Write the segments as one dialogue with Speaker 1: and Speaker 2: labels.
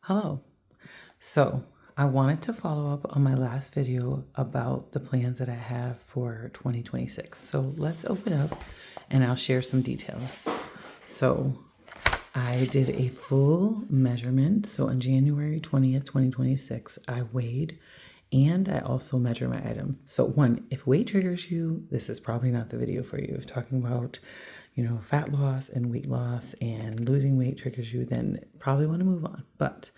Speaker 1: Hello. So I wanted to follow up on my last video about the plans that I have for 2026. So let's open up and I'll share some details. So I did a full measurement. So on January 20th, 2026, I weighed and I also measure my item. So one, if weight triggers you, this is probably not the video for you. If talking about, fat loss and weight loss and losing weight triggers you, then probably want to move on. But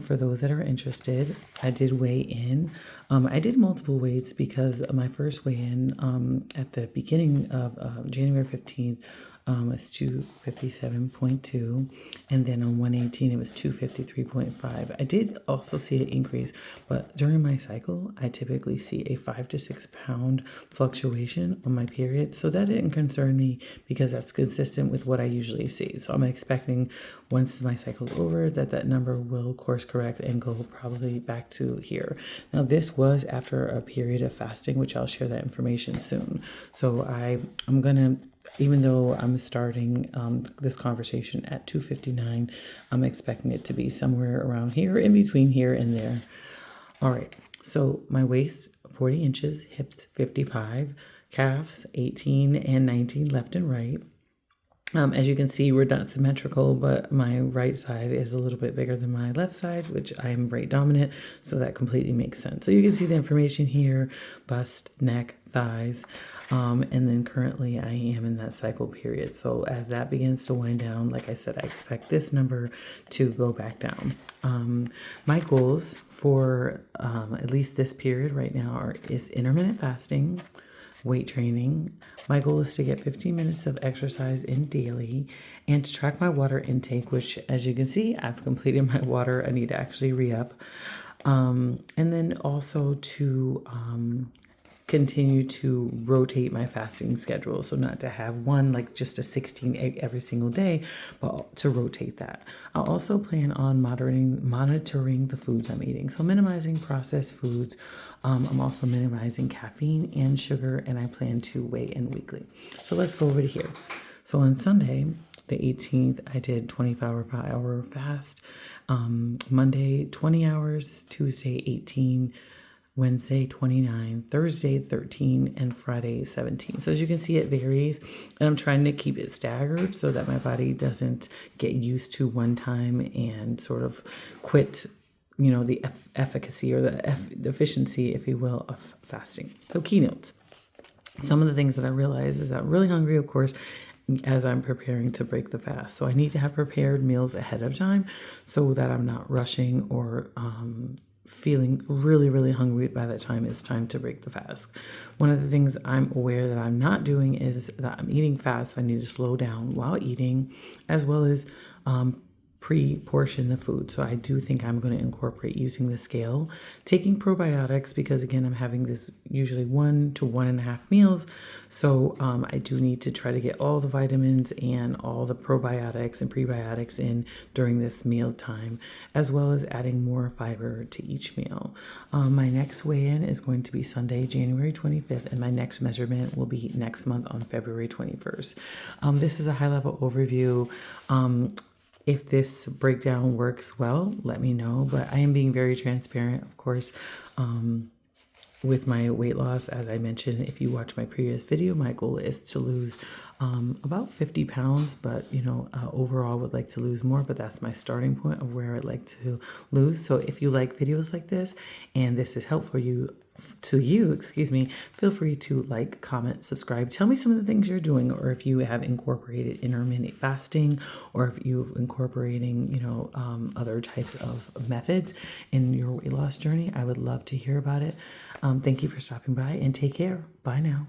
Speaker 1: for those that are interested, I did weigh in. I did multiple weights because my first weigh in at the beginning of January 15th was 257.2, and then on 118 it was 253.5. I did also see an increase, but during my cycle I typically see a 5 to 6 pound fluctuation on my period, so that didn't concern me because that's consistent with what I usually see. So I'm expecting once my cycle's over that number will course correct and go probably back to here. Now this was after a period of fasting, which I'll share that information soon. So I'm gonna, even though I'm starting this conversation at 2:59, I'm expecting it to be somewhere around here, in between here and there. All right, so my waist 40 inches, hips 55, calves 18 and 19 left and right. As you can see, we're not symmetrical, but my right side is a little bit bigger than my left side, which I'm right dominant, so that completely makes sense. So you can see the information here: bust, neck, thighs, and then currently I am in that cycle period. So as that begins to wind down, like I said, I expect this number to go back down. My goals for at least this period right now is intermittent fasting, weight training. My goal is to get 15 minutes of exercise in daily and to track my water intake, which, as you can see, I've completed my water. I need to actually re-up. And then also to continue to rotate my fasting schedule. So not to have one, like just a 16 egg every single day, but to rotate that. I'll also plan on monitoring the foods I'm eating. So minimizing processed foods. I'm also minimizing caffeine and sugar, and I plan to weigh in weekly. So let's go over to here. So on Sunday, the 18th, I did 24-hour fast. Monday, 20 hours. Tuesday, 18. Wednesday 29, Thursday 13, and Friday 17. So as you can see, it varies, and I'm trying to keep it staggered so that my body doesn't get used to one time and sort of quit, the efficacy or the efficiency, if you will, of fasting. So keynotes. Some of the things that I realize is that I'm really hungry, of course, as I'm preparing to break the fast. So I need to have prepared meals ahead of time so that I'm not rushing or feeling really, really hungry by the time it's time to break the fast. One of the things I'm aware that I'm not doing is that I'm eating fast. So I need to slow down while eating, as well as pre-portion the food. So I do think I'm going to incorporate using the scale, taking probiotics, because again, I'm having this usually 1 to 1.5 meals. So I do need to try to get all the vitamins and all the probiotics and prebiotics in during this meal time, as well as adding more fiber to each meal. My next weigh-in is going to be Sunday, January 25th, and my next measurement will be next month on February 21st. This is a high-level overview. If this breakdown works well, let me know. But I am being very transparent, of course, with my weight loss. As I mentioned, if you watch my previous video, my goal is to lose about 50 pounds. But, overall would like to lose more. But that's my starting point of where I'd like to lose. So if you like videos like this and this is helpful to you, feel free to like, comment, subscribe. Tell me some of the things you're doing, or if you have incorporated intermittent fasting, or if you've incorporating, other types of methods in your weight loss journey. I would love to hear about it. Thank you for stopping by, and take care. Bye now.